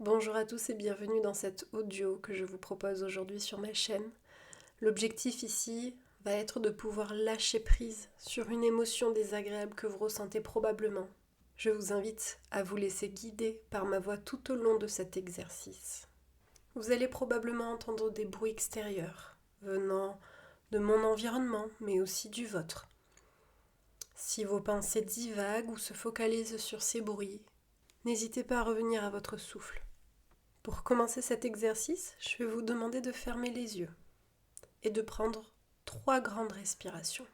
Bonjour à tous et bienvenue dans cet audio que je vous propose aujourd'hui sur ma chaîne. L'objectif ici va être de pouvoir lâcher prise sur une émotion désagréable que vous ressentez probablement. Je vous invite à vous laisser guider par ma voix tout au long de cet exercice. Vous allez probablement entendre des bruits extérieurs venant de mon environnement mais aussi du vôtre. Si vos pensées divaguent ou se focalisent sur ces bruits, n'hésitez pas à revenir à votre souffle. Pour commencer cet exercice, je vais vous demander de fermer les yeux et de prendre 3 grandes respirations.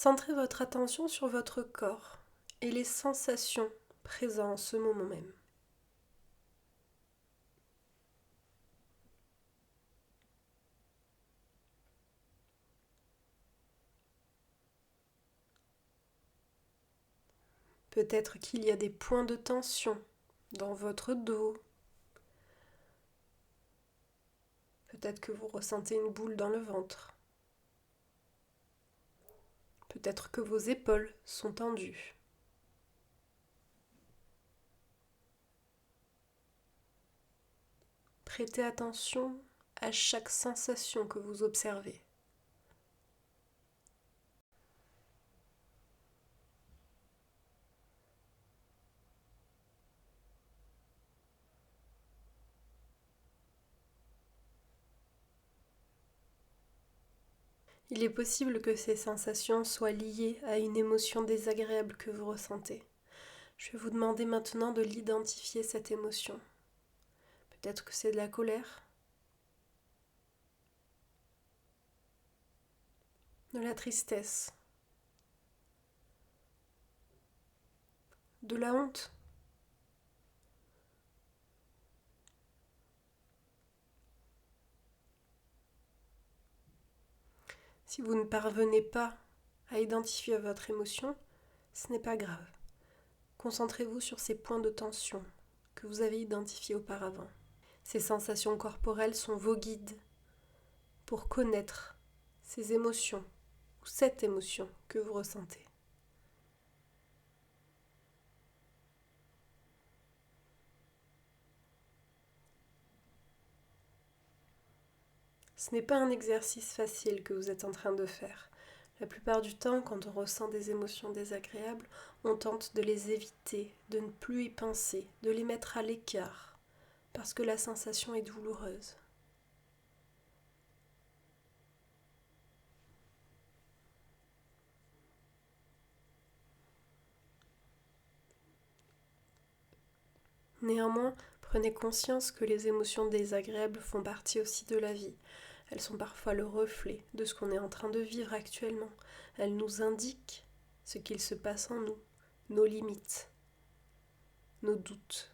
Centrez votre attention sur votre corps et les sensations présentes en ce moment même. Peut-être qu'il y a des points de tension dans votre dos. Peut-être que vous ressentez une boule dans le ventre. Peut-être que vos épaules sont tendues. Prêtez attention à chaque sensation que vous observez. Il est possible que ces sensations soient liées à une émotion désagréable que vous ressentez. Je vais vous demander maintenant de l'identifier, cette émotion. Peut-être que c'est de la colère, de la tristesse, de la honte. Si vous ne parvenez pas à identifier votre émotion, ce n'est pas grave. Concentrez-vous sur ces points de tension que vous avez identifiés auparavant. Ces sensations corporelles sont vos guides pour connaître ces émotions ou cette émotion que vous ressentez. Ce n'est pas un exercice facile que vous êtes en train de faire. La plupart du temps, quand on ressent des émotions désagréables, on tente de les éviter, de ne plus y penser, de les mettre à l'écart, parce que la sensation est douloureuse. Néanmoins, prenez conscience que les émotions désagréables font partie aussi de la vie. Elles sont parfois le reflet de ce qu'on est en train de vivre actuellement. Elles nous indiquent ce qu'il se passe en nous, nos limites, nos doutes.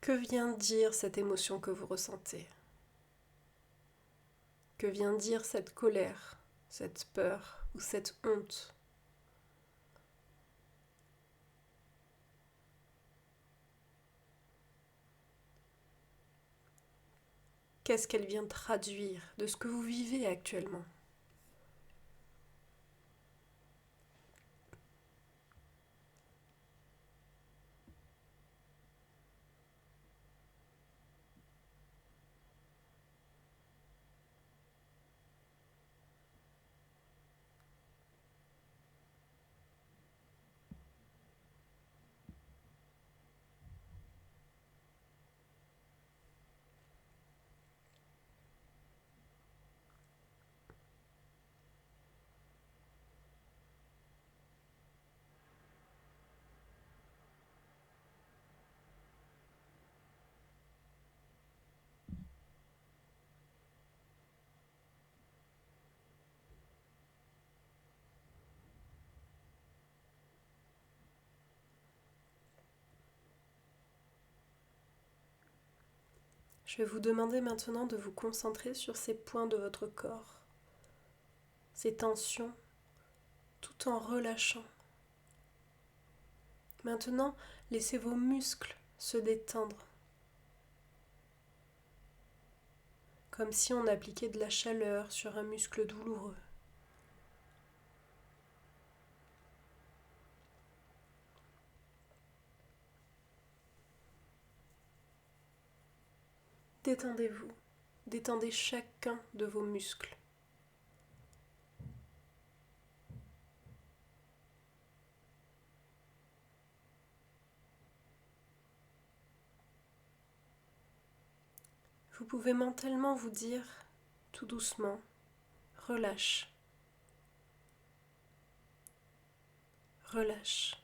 Que vient dire cette émotion que vous ressentez ? Que vient dire cette colère, cette peur ou cette honte ? Qu'est-ce qu'elle vient traduire de ce que vous vivez actuellement ? Je vais vous demander maintenant de vous concentrer sur ces points de votre corps, ces tensions, tout en relâchant. Maintenant, laissez vos muscles se détendre, comme si on appliquait de la chaleur sur un muscle douloureux. Détendez-vous, détendez chacun de vos muscles. Vous pouvez mentalement vous dire, tout doucement, relâche, relâche,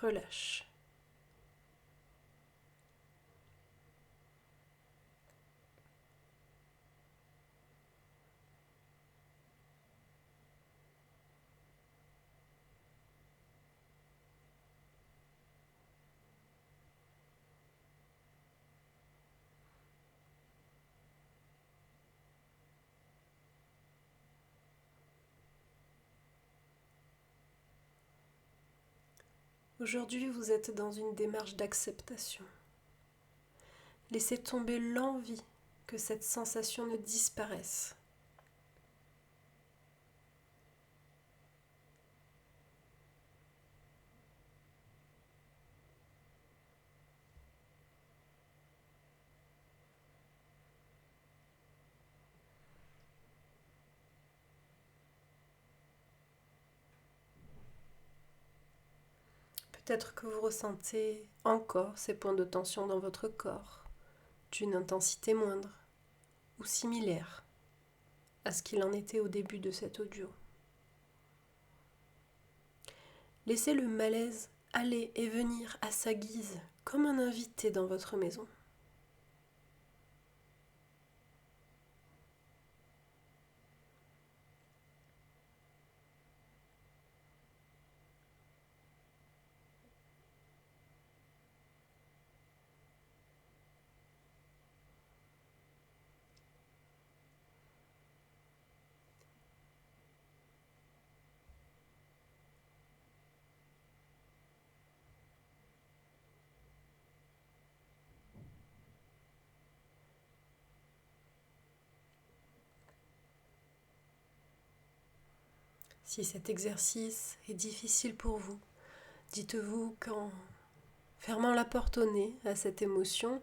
relâche. Aujourd'hui, vous êtes dans une démarche d'acceptation. Laissez tomber l'envie que cette sensation ne disparaisse. Peut-être que vous ressentez encore ces points de tension dans votre corps, d'une intensité moindre ou similaire à ce qu'il en était au début de cet audio. Laissez le malaise aller et venir à sa guise, comme un invité dans votre maison. Si cet exercice est difficile pour vous, dites-vous qu'en fermant la porte au nez à cette émotion,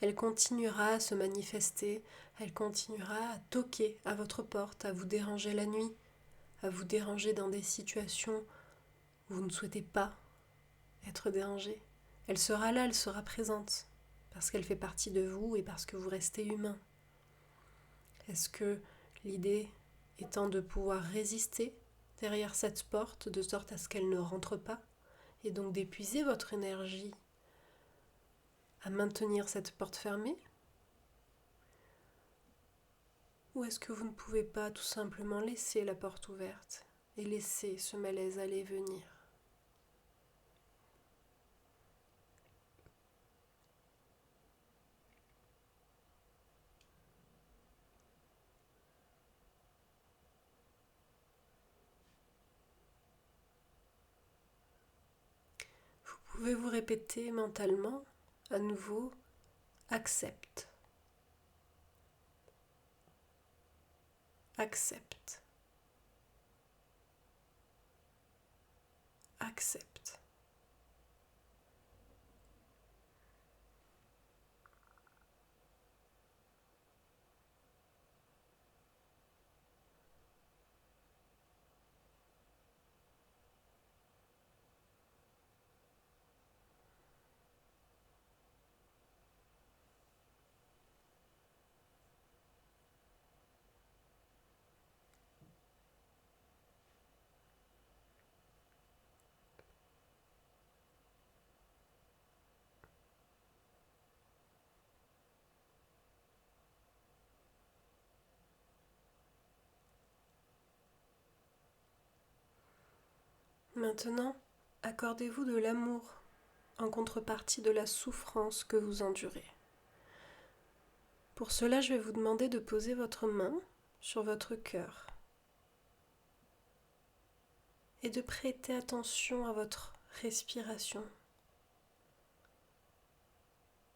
elle continuera à se manifester, elle continuera à toquer à votre porte, à vous déranger la nuit, à vous déranger dans des situations où vous ne souhaitez pas être dérangé. Elle sera là, elle sera présente, parce qu'elle fait partie de vous et parce que vous restez humain. Est-ce que l'idée étant de pouvoir résister derrière cette porte de sorte à ce qu'elle ne rentre pas et donc d'épuiser votre énergie à maintenir cette porte fermée? Ou est-ce que vous ne pouvez pas tout simplement laisser la porte ouverte et laisser ce malaise aller et venir? Vous pouvez vous répéter mentalement à nouveau: accepte, accepte, accepte. Maintenant, accordez-vous de l'amour en contrepartie de la souffrance que vous endurez. Pour cela, je vais vous demander de poser votre main sur votre cœur et de prêter attention à votre respiration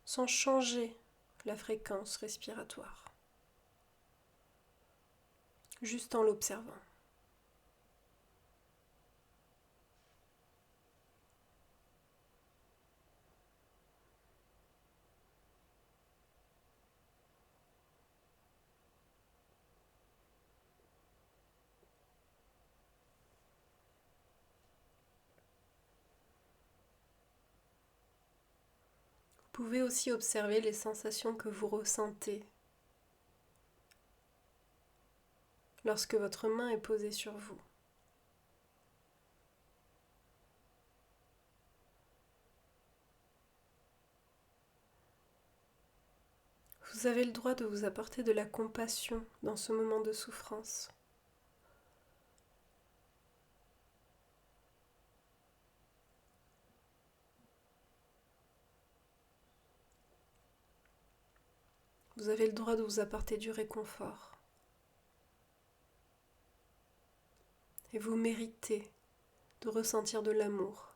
sans changer la fréquence respiratoire, juste en l'observant. Vous pouvez aussi observer les sensations que vous ressentez lorsque votre main est posée sur vous. Vous avez le droit de vous apporter de la compassion dans ce moment de souffrance. Vous avez le droit de vous apporter du réconfort. Et vous méritez de ressentir de l'amour,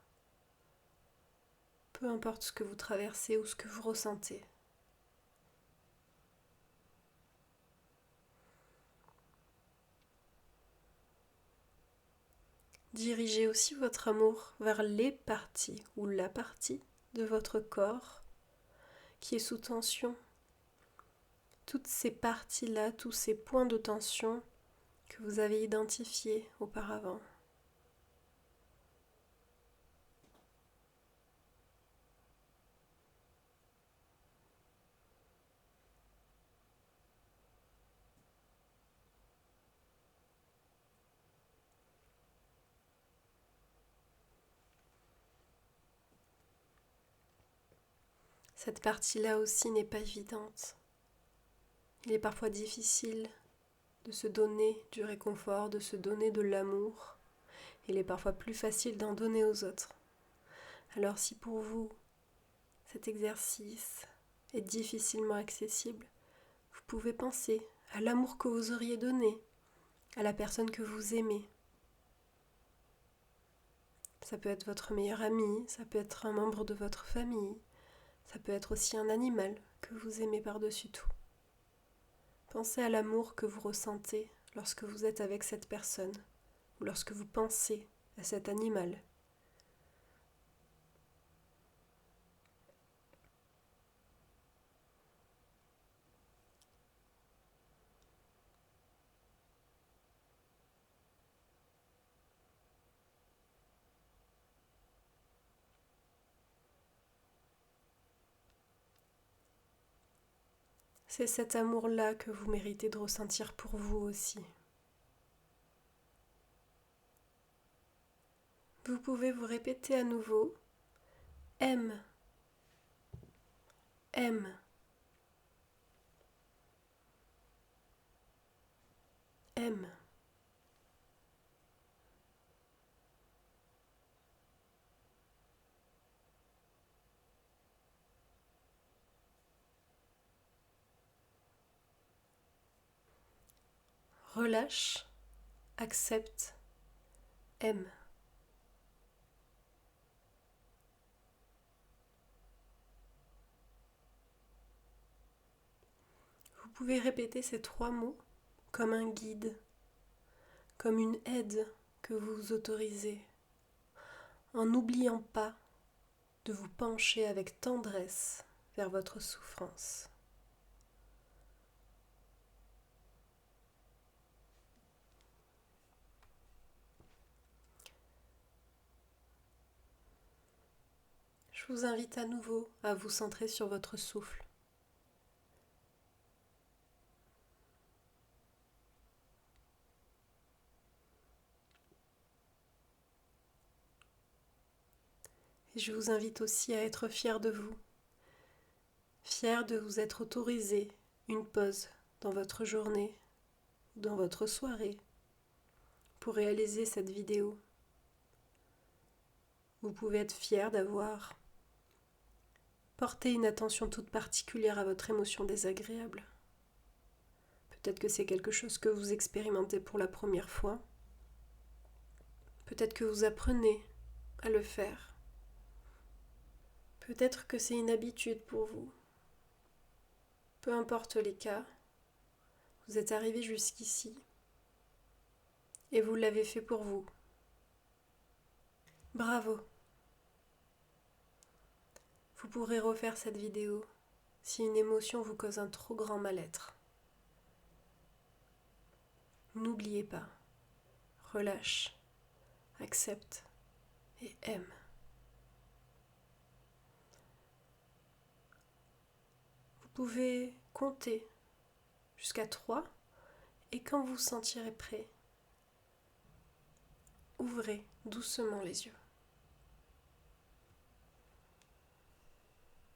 peu importe ce que vous traversez ou ce que vous ressentez. Dirigez aussi votre amour vers les parties ou la partie de votre corps qui est sous tension. Toutes ces parties-là, tous ces points de tension que vous avez identifiés auparavant. Cette partie-là aussi n'est pas évidente. Il est parfois difficile de se donner du réconfort, de se donner de l'amour. Il est parfois plus facile d'en donner aux autres. Alors si pour vous, cet exercice est difficilement accessible, vous pouvez penser à l'amour que vous auriez donné à la personne que vous aimez. Ça peut être votre meilleur ami, ça peut être un membre de votre famille, ça peut être aussi un animal que vous aimez par-dessus tout. Pensez à l'amour que vous ressentez lorsque vous êtes avec cette personne ou lorsque vous pensez à cet animal. C'est cet amour-là que vous méritez de ressentir pour vous aussi. Vous pouvez vous répéter à nouveau « Aime, aime, aime ». Relâche, accepte, aime. Vous pouvez répéter ces 3 mots comme un guide, comme une aide que vous vous autorisez, en n'oubliant pas de vous pencher avec tendresse vers votre souffrance. Je vous invite à nouveau à vous centrer sur votre souffle. Et je vous invite aussi à être fier de vous, fier de vous être autorisé une pause dans votre journée, dans votre soirée, pour réaliser cette vidéo. Vous pouvez être fier d'avoir Portez une attention toute particulière à votre émotion désagréable. Peut-être que c'est quelque chose que vous expérimentez pour la première fois. Peut-être que vous apprenez à le faire. Peut-être que c'est une habitude pour vous. Peu importe les cas, vous êtes arrivé jusqu'ici et vous l'avez fait pour vous. Bravo! Vous pourrez refaire cette vidéo si une émotion vous cause un trop grand mal-être. N'oubliez pas, relâche, accepte et aime. Vous pouvez compter jusqu'à 3 et quand vous sentirez prêt, ouvrez doucement les yeux.